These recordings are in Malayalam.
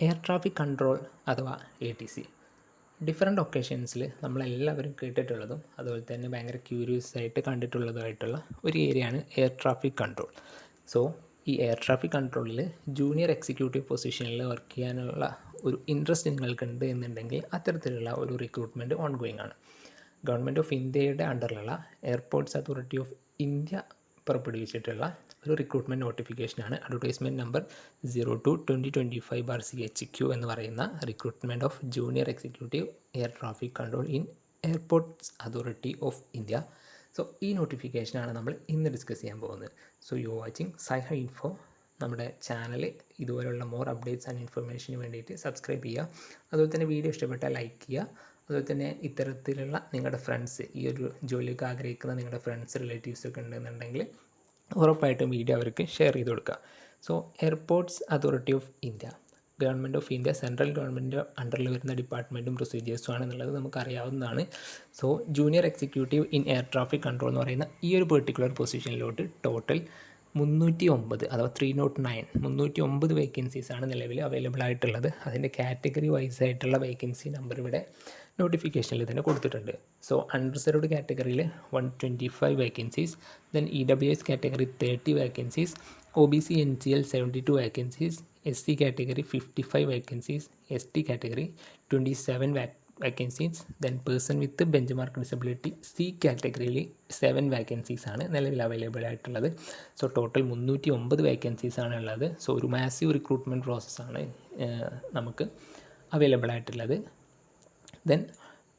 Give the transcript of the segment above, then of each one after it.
എയർ ട്രാഫിക് കൺട്രോൾ അഥവാ ATC ഡിഫറെൻറ്റ് ഒക്കേഷൻസിൽ നമ്മളെല്ലാവരും കേട്ടിട്ടുള്ളതും അതുപോലെ തന്നെ ഭയങ്കര ക്യൂരിയസ് ആയിട്ട് കണ്ടിട്ടുള്ളതുമായിട്ടുള്ള ഒരു ഏരിയയാണ് എയർ ട്രാഫിക് കൺട്രോൾ. സോ ഈ എയർ ട്രാഫിക് കൺട്രോളിൽ ജൂനിയർ എക്സിക്യൂട്ടീവ് പൊസിഷനിൽ വർക്ക് ചെയ്യാനുള്ള ഒരു ഇൻട്രസ്റ്റ് നിങ്ങൾക്കുണ്ട് എന്നുണ്ടെങ്കിൽ അത്തരത്തിലുള്ള ഒരു റിക്രൂട്ട്മെൻറ്റ് ഓൺഗോയിങ് ആണ്. ഗവൺമെൻറ് ഓഫ് ഇന്ത്യയുടെ അണ്ടറിലുള്ള എയർപോർട്ട്സ് അതോറിറ്റി ഓഫ് ഇന്ത്യ പുറപ്പെടുവിച്ചിട്ടുള്ള ഒരു റിക്രൂട്ട്മെൻറ്റ് നോട്ടിഫിക്കേഷനാണ് അഡ്വർടൈസ്മെൻറ്റ് നമ്പർ 02/2025/CHQ എന്ന് പറയുന്ന recruitment of junior executive air traffic control in airports authority of India. So ഈ നോട്ടിഫിക്കേഷനാണ് നമ്മൾ ഇന്ന് ഡിസ്കസ് ചെയ്യാൻ പോകുന്നത്. സോ യു വാച്ചിങ് സൈഹ ഇൻഫോ. നമ്മുടെ ചാനൽ ഇതുപോലുള്ള മോർ അപ്ഡേറ്റ്സ് ആൻഡ് ഇൻഫർമേഷന് വേണ്ടിയിട്ട് സബ്സ്ക്രൈബ് ചെയ്യുക. അതുപോലെ തന്നെ വീഡിയോ ഇഷ്ടപ്പെട്ടാൽ ലൈക്ക് ചെയ്യുക. അതുപോലെ തന്നെ ഇത്തരത്തിലുള്ള നിങ്ങളുടെ ഫ്രണ്ട്സ്, ഈ ഒരു ജോലിയൊക്കെ ആഗ്രഹിക്കുന്ന നിങ്ങളുടെ ഫ്രണ്ട്സ് റിലേറ്റീവ്സൊക്കെ ഉണ്ടെന്നുണ്ടെങ്കിൽ ഉറപ്പായിട്ടും വീഡിയോ അവർക്ക് ഷെയർ ചെയ്ത് കൊടുക്കുക. So airports authority of India, government of India, central government അണ്ടറിൽ വരുന്ന ഡിപ്പാർട്ട്മെൻറ്റും പ്രൊസീജിയേഴ്സും ആണെന്നുള്ളത് നമുക്കറിയാവുന്നതാണ്. So junior executive in air traffic control എന്ന് പറയുന്ന ഈ ഒരു പെർട്ടിക്കുലർ പൊസിഷനിലോട്ട് ടോട്ടൽ 309 അഥവാ 309 വേക്കൻസീസാണ് നിലവിൽ അവൈലബിൾ ആയിട്ടുള്ളത്. അതിൻ്റെ കാറ്റഗറി വൈസ് ആയിട്ടുള്ള വേക്കൻസി നമ്പർ ഇവിടെ നോട്ടിഫിക്കേഷനിൽ തന്നെ കൊടുത്തിട്ടുണ്ട്. സോ അൺറിസർവ്ഡ് കാറ്റഗറിയിൽ 125 vacancies, then EWS category 30 vacancies, OBC NCL 72 vacancies, SC category 55 vacancies, ST category 27 vacancies, then person with bench mark disability C കാറ്റഗറിയിൽ 7 വേക്കൻസീസാണ് നിലവിൽ അവൈലബിൾ ആയിട്ടുള്ളത്. സോ ടോട്ടൽ 309 വേക്കൻസീസാണ് ഉള്ളത്. സോ ഒരു മാസീവ് റിക്രൂട്ട്മെൻറ്റ് പ്രോസസ്സാണ് നമുക്ക് അവൈലബിൾ ആയിട്ടുള്ളത്. Then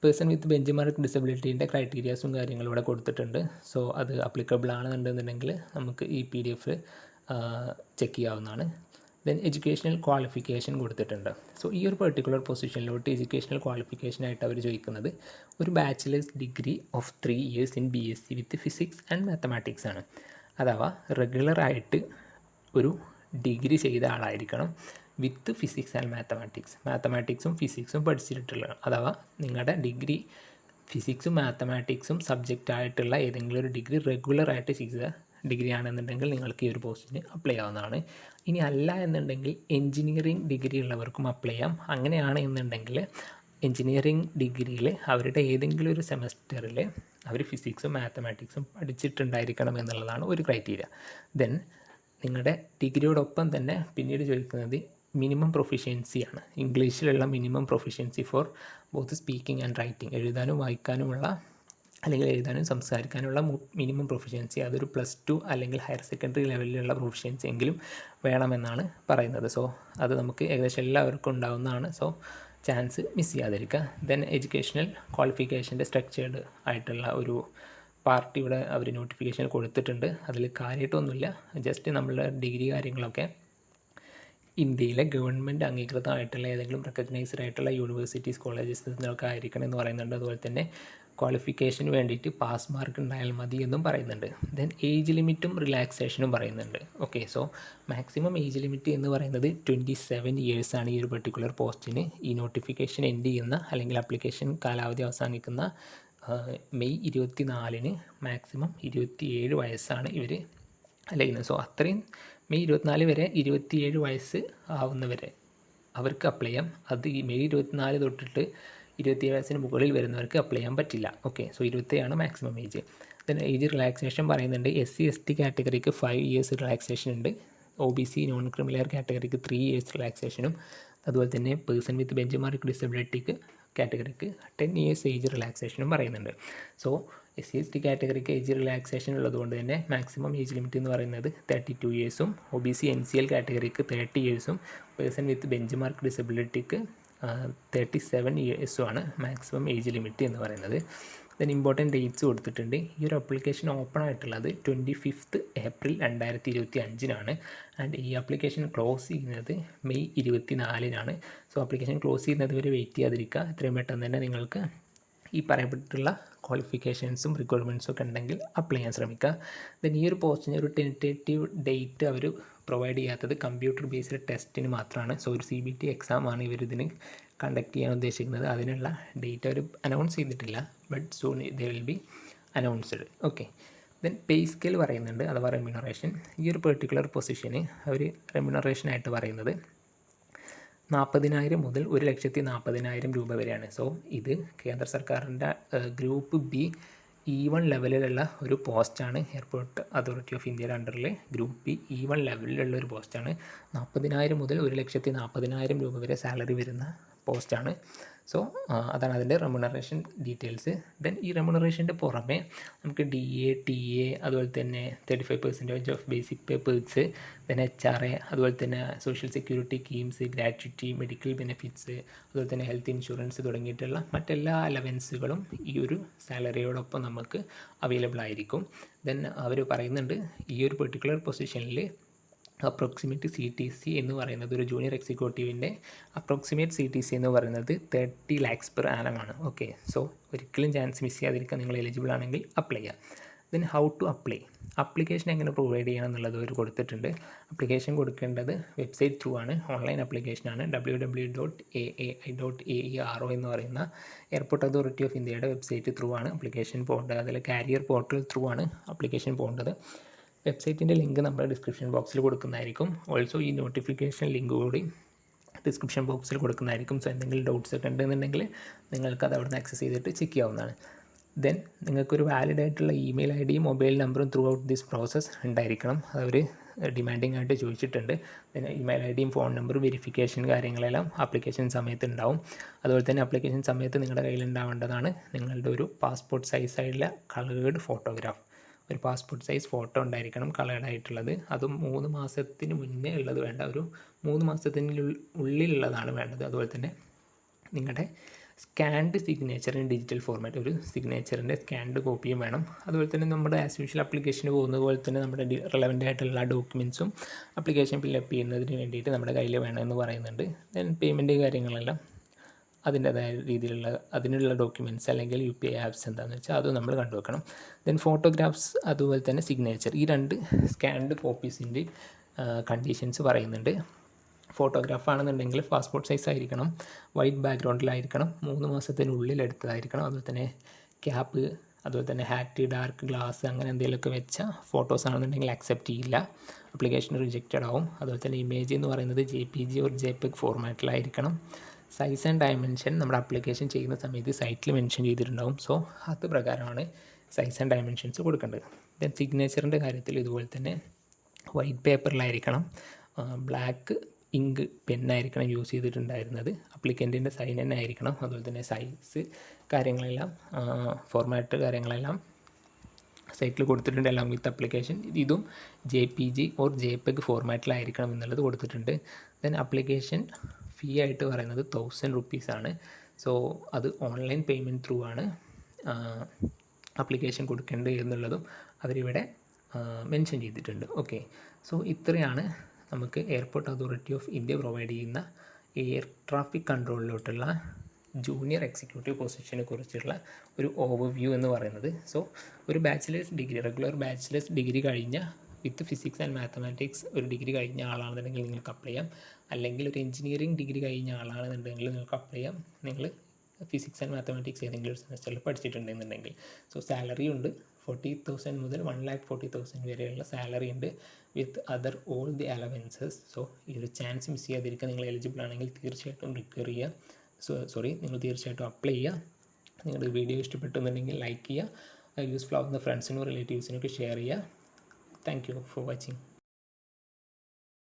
person with benchmark ഡിസബിലിറ്റീൻ്റെ ക്രൈറ്റീരിയാസും കാര്യങ്ങളും ഇവിടെ കൊടുത്തിട്ടുണ്ട്. സോ അത് അപ്ലിക്കബിൾ ആണെന്നുണ്ടെന്നുണ്ടെങ്കിൽ നമുക്ക് ഈ PDF ചെക്ക് ചെയ്യാവുന്നതാണ്. ദെൻ എഡ്യൂക്കേഷണൽ ക്വാളിഫിക്കേഷൻ കൊടുത്തിട്ടുണ്ട്. സോ ഈ ഒരു പെർട്ടിക്കുലർ പൊസിഷനിലോട്ട് എഡ്യൂക്കേഷണൽ ക്വാളിഫിക്കേഷനായിട്ട് അവർ ചോദിക്കുന്നത് ഒരു bachelor's degree of 3 years in BSc with physics and mathematics ആണ്. അഥവാ റെഗുലറായിട്ട് ഒരു ഡിഗ്രി ചെയ്ത ആളായിരിക്കണം വിത്ത് ഫിസിക്സ് ആൻഡ് മാത്തമാറ്റിക്സും ഫിസിക്സും പഠിച്ചിട്ടുള്ള, അഥവാ നിങ്ങളുടെ ഡിഗ്രി ഫിസിക്സും മാത്തമാറ്റിക്സും സബ്ജക്റ്റ് ആയിട്ടുള്ള ഏതെങ്കിലും ഒരു ഡിഗ്രി റെഗുലറായിട്ട് ചെയ്ത ഡിഗ്രി ആണെന്നുണ്ടെങ്കിൽ നിങ്ങൾക്ക് ഈ ഒരു പോസ്റ്റിന് അപ്ലൈ ചെയ്യാവുന്നതാണ്. ഇനി അല്ല എന്നുണ്ടെങ്കിൽ എൻജിനീയറിംഗ് ഡിഗ്രി ഉള്ളവർക്കും അപ്ലൈ ചെയ്യാം. അങ്ങനെയാണ് എന്നുണ്ടെങ്കിൽ എൻജിനീയറിംഗ് ഡിഗ്രിയിൽ അവരുടെ ഏതെങ്കിലും ഒരു സെമസ്റ്ററിൽ അവർ ഫിസിക്സും മാത്തമാറ്റിക്സും പഠിച്ചിട്ടുണ്ടായിരിക്കണം എന്നുള്ളതാണ് ഒരു ക്രൈറ്റീരിയ. ദെൻ നിങ്ങളുടെ ഡിഗ്രിയോടൊപ്പം തന്നെ പിന്നീട് ചോദിക്കുന്നത് മിനിമം പ്രൊഫിഷ്യൻസിയാണ്. ഇംഗ്ലീഷിലുള്ള minimum proficiency for both speaking and writing, എഴുതാനും വായിക്കാനുമുള്ള അല്ലെങ്കിൽ എഴുതാനും സംസാരിക്കാനുള്ള മിനിമം പ്രൊഫിഷ്യൻസി അതൊരു +2 അല്ലെങ്കിൽ ഹയർ സെക്കൻഡറി ലെവലിലുള്ള പ്രൊഫിഷ്യൻസി എങ്കിലും വേണമെന്നാണ് പറയുന്നത്. സോ അത് നമുക്ക് ഏകദേശം എല്ലാവർക്കും ഉണ്ടാകുന്നതാണ്. സോ ചാൻസ് മിസ് ചെയ്യാതിരിക്കുക. ദെൻ എഡ്യൂക്കേഷണൽ ക്വാളിഫിക്കേഷൻ്റെ സ്ട്രക്ചേർഡ് ആയിട്ടുള്ള ഒരു പാർട്ടി ഇവിടെ അവർ നോട്ടിഫിക്കേഷൻ കൊടുത്തിട്ടുണ്ട്. അതിൽ കാര്യമായിട്ടൊന്നുമില്ല, ജസ്റ്റ് നമ്മളുടെ ഡിഗ്രി കാര്യങ്ങളൊക്കെ ഇന്ത്യയിലെ ഗവൺമെൻറ് അംഗീകൃതമായിട്ടുള്ള ഏതെങ്കിലും റെക്കഗ്നൈസ്ഡ് ആയിട്ടുള്ള യൂണിവേഴ്സിറ്റീസ് കോളേജസ് നിന്നൊക്കെ ആയിരിക്കണം എന്ന് പറയുന്നുണ്ട്. അതുപോലെ തന്നെ ക്വാളിഫിക്കേഷന് വേണ്ടിയിട്ട് പാസ് മാർക്ക് ഉണ്ടായാൽ മതി എന്നും പറയുന്നുണ്ട്. ദെൻ ഏജ് ലിമിറ്റും റിലാക്സേഷനും പറയുന്നുണ്ട്. Okay, so maximum age limit എന്ന് പറയുന്നത് 27 years ആണ് ഈ ഒരു പെർട്ടിക്കുലർ പോസ്റ്റിന്. ഈ നോട്ടിഫിക്കേഷൻ എൻഡ് ചെയ്യുന്ന അല്ലെങ്കിൽ ആപ്ലിക്കേഷൻ കാലാവധി അവസാനിക്കുന്ന May 24 മാക്സിമം 27 വയസ്സാണ് ഇവർ അലയുന്നത്. സോ അത്രയും May 24 വരെ 27 വയസ്സ് ആവുന്നവരെ അവർക്ക് അപ്ലൈ ചെയ്യാം. അത് ഈ May 24 തൊട്ടിട്ട് 27 വയസ്സിന് മുകളിൽ വരുന്നവർക്ക് അപ്ലൈ ചെയ്യാൻ പറ്റില്ല. Okay, so 27 maximum age. Then age relaxation പറയുന്നുണ്ട്. SC/ST കാറ്റഗറിക്ക് 5 years റിലാക്സേഷൻ ഉണ്ട്. OBC നോൺ ക്രിമിനൽ കാറ്റഗറിക്ക് 3 years റിലാക്സേഷനും, അതുപോലെ തന്നെ പേഴ്സൺ വിത്ത് ബെഞ്ച് മാർക്ക് ഡിസബിലിറ്റിക്ക് കാറ്റഗറിക്ക് 10 years ഏജ് റിലാക്സേഷനും പറയുന്നുണ്ട്. സോ SC/ST കാറ്റഗറിക്ക് ഏജ് റിലാക്സേഷൻ ഉള്ളതുകൊണ്ട് തന്നെ മാക്സിമം ഏജ് ലിമിറ്റ് എന്ന് പറയുന്നത് 32 years, OBC NCL കാറ്റഗറിക്ക് 30 years, person with benchmark ഡിസബിലിറ്റിക്ക് 37 years ആണ് മാക്സിമം ഏജ് ലിമിറ്റ് എന്ന് പറയുന്നത്. ദെൻ ഇമ്പോർട്ടൻറ്റ് ഡേറ്റ്സ് കൊടുത്തിട്ടുണ്ട്. ഈ ഒരു ആപ്ലിക്കേഷൻ ഓപ്പൺ ആയിട്ടുള്ളത് 25th April 2025 ആൻഡ് ഈ ആപ്ലിക്കേഷൻ ക്ലോസ് ചെയ്യുന്നത് May 24 സോ ആപ്ലിക്കേഷൻ ക്ലോസ് ചെയ്യുന്നത് വരെ വെയിറ്റ് ചെയ്യാതിരിക്കുക. എത്രയും പെട്ടെന്ന് തന്നെ നിങ്ങൾക്ക് ഈ പറയപ്പെട്ടിട്ടുള്ള ക്വാളിഫിക്കേഷൻസും റിക്വയർമെൻറ്റ്സും ഒക്കെ ഉണ്ടെങ്കിൽ അപ്ലൈ ചെയ്യാൻ ശ്രമിക്കുക. ദെൻ ഈ ഒരു പോസ്റ്റിന് ഒരു ടെൻറ്റേറ്റീവ് ഡേറ്റ് അവർ പ്രൊവൈഡ് ചെയ്യാത്തത് കമ്പ്യൂട്ടർ ബേസ്ഡ് ടെസ്റ്റിന് മാത്രമാണ്. സോ ഒരു CBT എക്സാമാണ് ഇവരിതിന് കണ്ടക്ട് ചെയ്യാൻ ഉദ്ദേശിക്കുന്നത്. അതിനുള്ള ഡേറ്റ് അവർ അനൗൺസ് ചെയ്തിട്ടില്ല, but soon they will be announced. Okay, then pay scale പറയുന്നുണ്ട്, അഥവാ റെമ്യൂണറേഷൻ. ഈ ഒരു പെർട്ടിക്കുലർ പൊസിഷന് അവർ റെമ്യൂണറേഷനായിട്ട് പറയുന്നത് 40,000 മുതൽ 1,40,000 രൂപ വരെയാണ്. സോ ഇത് കേന്ദ്ര സർക്കാരിൻ്റെ ഗ്രൂപ്പ് ബി E1 ലെവലിലുള്ള ഒരു പോസ്റ്റാണ്. എയർപോർട്ട് അതോറിറ്റി ഓഫ് ഇന്ത്യയുടെ അണ്ടറിൽ ഗ്രൂപ്പ് ബി E1 ലെവലിലുള്ള ഒരു പോസ്റ്റാണ്. 40,000 മുതൽ 1,40,000 രൂപ വരെ സാലറി വരുന്ന പോസ്റ്റാണ്. സോ അതാണ് അതിൻ്റെ റെമ്യൂണറേഷൻ ഡീറ്റെയിൽസ്. ദെൻ ഈ റെമ്യൂണറേഷൻ്റെ പുറമെ നമുക്ക് DA, TA, അതുപോലെ തന്നെ 35% ഓഫ് ബേസിക് പേ പെർക്സ്, പിന്നെ HRA, അതുപോലെ തന്നെ social security schemes, gratuity, medical benefits, അതുപോലെ തന്നെ ഹെൽത്ത് ഇൻഷുറൻസ് തുടങ്ങിയിട്ടുള്ള മറ്റെല്ലാ അലവൻസുകളും ഈ ഒരു സാലറിയോടൊപ്പം നമുക്ക് അവൈലബിൾ ആയിരിക്കും. ദെൻ അവർ പറയുന്നുണ്ട് ഈ ഒരു പെർട്ടിക്കുലർ പൊസിഷനിൽ അപ്രോക്സിമേറ്റ് CTC എന്ന് പറയുന്നത് ഒരു ജൂനിയർ എക്സിക്യൂട്ടീവിൻ്റെ അപ്രോക്സിമേറ്റ് CTC എന്ന് പറയുന്നത് 30 lakhs per annum ആണ്. ഓക്കെ, സോ ഒരിക്കലും ചാൻസ് മിസ് ചെയ്യാതിരിക്കാൻ നിങ്ങൾ എലിജിബിൾ ആണെങ്കിൽ അപ്ലൈ ചെയ്യാം. Then how to apply, application എങ്ങനെ പ്രൊവൈഡ് ചെയ്യണം എന്നുള്ളത് അവർ കൊടുത്തിട്ടുണ്ട്. അപ്ലിക്കേഷൻ കൊടുക്കേണ്ടത് വെബ്സൈറ്റ് ത്രൂ ആണ്, ഓൺലൈൻ ആപ്ലിക്കേഷനാണ്. www.aai.aero എന്ന് പറയുന്ന എയർപോർട്ട് അതോറിറ്റി ഓഫ് ഇന്ത്യയുടെ വെബ്സൈറ്റ് ത്രൂ ആണ് അപ്ലിക്കേഷൻ പോകേണ്ടത്. അതിൽ കാരിയർ പോർട്ടൽ ത്രൂ ആണ് അപ്ലിക്കേഷൻ പോകേണ്ടത്. വെബ്സൈറ്റിൻ്റെ ലിങ്ക് നമ്മൾ ഡിസ്ക്രിപ്ഷൻ ബോക്സിൽ കൊടുക്കുന്നതായിരിക്കും. ഓൾസോ ഈ നോട്ടിഫിക്കേഷൻ ലിങ്ക് കൂടി ഡിസ്ക്രിപ്ഷൻ ബോക്സിൽ കൊടുക്കുന്നതായിരിക്കും. സോ എന്തെങ്കിലും ഡൗട്ട്സ് ഒക്കെ ഉണ്ടെന്നുണ്ടെങ്കിൽ നിങ്ങൾക്കത് അവിടെ നിന്ന് ആക്സസ് ചെയ്തിട്ട് ചെക്ക് ചെയ്യാവുന്നതാണ്. ദെൻ നിങ്ങൾക്കൊരു വാലിഡ് ആയിട്ടുള്ള ഇമെയിൽ ID യും മൊബൈൽ നമ്പറും ത്രൂ ഔട്ട് ദിസ് പ്രോസസ്സ് ഉണ്ടായിരിക്കണം. അവർ ഡിമാൻഡിങ് ആയിട്ട് ചോദിച്ചിട്ടുണ്ട്. ദെൻ ഇമെയിൽ ID യും ഫോൺ നമ്പറും വെരിഫിക്കേഷൻ കാര്യങ്ങളെല്ലാം ആപ്ലിക്കേഷൻ സമയത്ത് ഉണ്ടാവും. അതുപോലെ തന്നെ ആപ്ലിക്കേഷൻ സമയത്ത് നിങ്ങളുടെ കയ്യിൽ ഉണ്ടാവേണ്ടതാണ് നിങ്ങളുടെ ഒരു പാസ്പോർട്ട് സൈസായിട്ടുള്ള കളേർഡ് ഫോട്ടോഗ്രാഫ്. ഒരു പാസ്പോർട്ട് സൈസ് ഫോട്ടോ ഉണ്ടായിരിക്കണം, കളേർഡ് ആയിട്ടുള്ളത്. അതും 3 മാസത്തിന് മുന്നേ ഉള്ളത് വേണ്ട, ഒരു 3 മാസത്തിന് ഉള്ളിലുള്ളതാണ് വേണ്ടത്. അതുപോലെ തന്നെ നിങ്ങളുടെ സ്കാൻഡ് സിഗ്നേച്ചറിന് ഡിജിറ്റൽ ഫോർമാറ്റ്, ഒരു സിഗ്നേച്ചറിൻ്റെ സ്കാൻഡ് കോപ്പിയും വേണം. അതുപോലെ തന്നെ നമ്മുടെ ആസ് യൂഷ്വൽ ആപ്ലിക്കേഷന് പോകുന്നത് പോലെ തന്നെ നമ്മുടെ റെലവൻ്റ് ആയിട്ടുള്ള ഡോക്യുമെൻറ്റ്സും ആപ്ലിക്കേഷൻ ഫില്ലപ്പ് ചെയ്യുന്നതിന് വേണ്ടിയിട്ട് നമ്മുടെ കയ്യിൽ വേണമെന്ന് പറയുന്നുണ്ട്. ദെൻ പേയ്മെൻറ്റ് കാര്യങ്ങളെല്ലാം അതിൻ്റേതായ രീതിയിലുള്ള അതിനുള്ള ഡോക്യുമെൻറ്റ്സ് അല്ലെങ്കിൽ UPI ആപ്സ് എന്താണെന്ന് വെച്ചാൽ അത് നമ്മൾ കണ്ടുവെക്കണം. ദെൻ ഫോട്ടോഗ്രാഫ്സ് അതുപോലെ തന്നെ സിഗ്നേച്ചർ, ഈ 2 സ്കാൻഡ് കോപ്പീസിൻ്റെ കണ്ടീഷൻസ് പറയുന്നുണ്ട്. ഫോട്ടോഗ്രാഫ് ആണെന്നുണ്ടെങ്കിൽ പാസ്പോർട്ട് സൈസ് ആയിരിക്കണം, വൈറ്റ് ബാക്ക്ഗ്രൗണ്ടിലായിരിക്കണം, 3 മാസത്തിനുള്ളിൽ എടുത്തതായിരിക്കണം. അതുപോലെ തന്നെ ക്യാപ്പ്, അതുപോലെ തന്നെ ഹാറ്റ്, ഡാർക്ക് ഗ്ലാസ് അങ്ങനെ എന്തെങ്കിലുമൊക്കെ വെച്ച ഫോട്ടോസ് ആണെന്നുണ്ടെങ്കിൽ അക്സെപ്റ്റ് ചെയ്യില്ല, ആപ്ലിക്കേഷൻ റിജക്റ്റഡ് ആവും. അതുപോലെ തന്നെ ഇമേജ് എന്ന് പറയുന്നത് JPG ഓർ JPEG ഫോർമാറ്റിലായിരിക്കണം. സൈസ് ആൻഡ് ഡയമെൻഷൻ നമ്മുടെ ആപ്ലിക്കേഷൻ ചെയ്യുന്ന സമയത്ത് സൈറ്റിൽ മെൻഷൻ ചെയ്തിട്ടുണ്ടാവും. സോ അത് പ്രകാരമാണ് സൈസ് ആൻഡ് ഡയമെൻഷൻസ് കൊടുക്കേണ്ടത്. ദെൻ സിഗ്നേച്ചറിൻ്റെ കാര്യത്തിൽ ഇതുപോലെ തന്നെ വൈറ്റ് പേപ്പറിലായിരിക്കണം, ബ്ലാക്ക് ഇങ്ക് പെന്നായിരിക്കണം യൂസ് ചെയ്തിട്ടുണ്ടായിരുന്നത്, അപ്ലിക്കൻറ്റിൻ്റെ സൈൻ തന്നെ ആയിരിക്കണം. അതുപോലെ തന്നെ സൈസ് കാര്യങ്ങളെല്ലാം ഫോർമാറ്റ് കാര്യങ്ങളെല്ലാം സൈറ്റിൽ കൊടുത്തിട്ടുണ്ട്, എല്ലാം വിത്ത് അപ്ലിക്കേഷൻ. ഇതും JPG ഓർ JPEG ഫോർമാറ്റിലായിരിക്കണം എന്നുള്ളത് കൊടുത്തിട്ടുണ്ട്. ദെൻ ആപ്ലിക്കേഷൻ ഫീ ആയിട്ട് പറയുന്നത് 1000 rupees ആണ്. സോ അത് ഓൺലൈൻ പേയ്മെൻറ്റ് ത്രൂ ആണ് ആപ്ലിക്കേഷൻ കൊടുക്കേണ്ടത് എന്നുള്ളതും അവരിവിടെ മെൻഷൻ ചെയ്തിട്ടുണ്ട്. ഓക്കെ, സോ ഇത്രയാണ് നമുക്ക് airport authority of India provide ചെയ്യുന്ന എയർ ട്രാഫിക് കൺട്രോളിലോട്ടുള്ള ജൂനിയർ എക്സിക്യൂട്ടീവ് പൊസിഷനെ കുറിച്ചുള്ള ഒരു ഓവർവ്യൂ എന്ന് പറയുന്നത്. സോ ഒരു bachelor's degree, regular bachelor's degree കഴിഞ്ഞ വിത്ത് ഫിസിക്സ് ആൻഡ് മാത്തമാറ്റിക്സ് ഒരു ഡിഗ്രി കഴിഞ്ഞ ആളാണെന്നുണ്ടെങ്കിൽ നിങ്ങൾക്ക് അപ്ലൈ ചെയ്യാം. അല്ലെങ്കിൽ ഒരു എഞ്ചിനീയറിംഗ് ഡിഗ്രി കഴിഞ്ഞ ആളാണെന്നുണ്ടെങ്കിൽ നിങ്ങൾക്ക് അപ്ലൈ ചെയ്യാം. നിങ്ങൾ ഫിസിക്സ് ആൻഡ് മാത്തമാറ്റിക്സ് ഏതെങ്കിലും ഒരു സെമസ്റ്ററിൽ പഠിച്ചിട്ടുണ്ടെന്നുണ്ടെങ്കിൽ. സോ സാലറി ഉണ്ട് 40,000 മുതൽ 1,40,000 വരെയുള്ള സാലറി ഉണ്ട് with other all the allowances. So ഈ ഒരു ചാൻസ് മിസ് ചെയ്യാതിരിക്കുക. നിങ്ങൾ എലിജിബിൾ ആണെങ്കിൽ തീർച്ചയായിട്ടും റിക്വയർ ചെയ്യുക. നിങ്ങൾ തീർച്ചയായിട്ടും അപ്ലൈ ചെയ്യുക. നിങ്ങളുടെ വീഡിയോ ഇഷ്ടപ്പെട്ടുന്നുണ്ടെങ്കിൽ ലൈക്ക് ചെയ്യുക, യൂസ്ഫുൾ ആവുന്ന ഫ്രണ്ട്സിനും റിലേറ്റീവ്സിനൊക്കെ ഷെയർ ചെയ്യുക. Thank you for watching.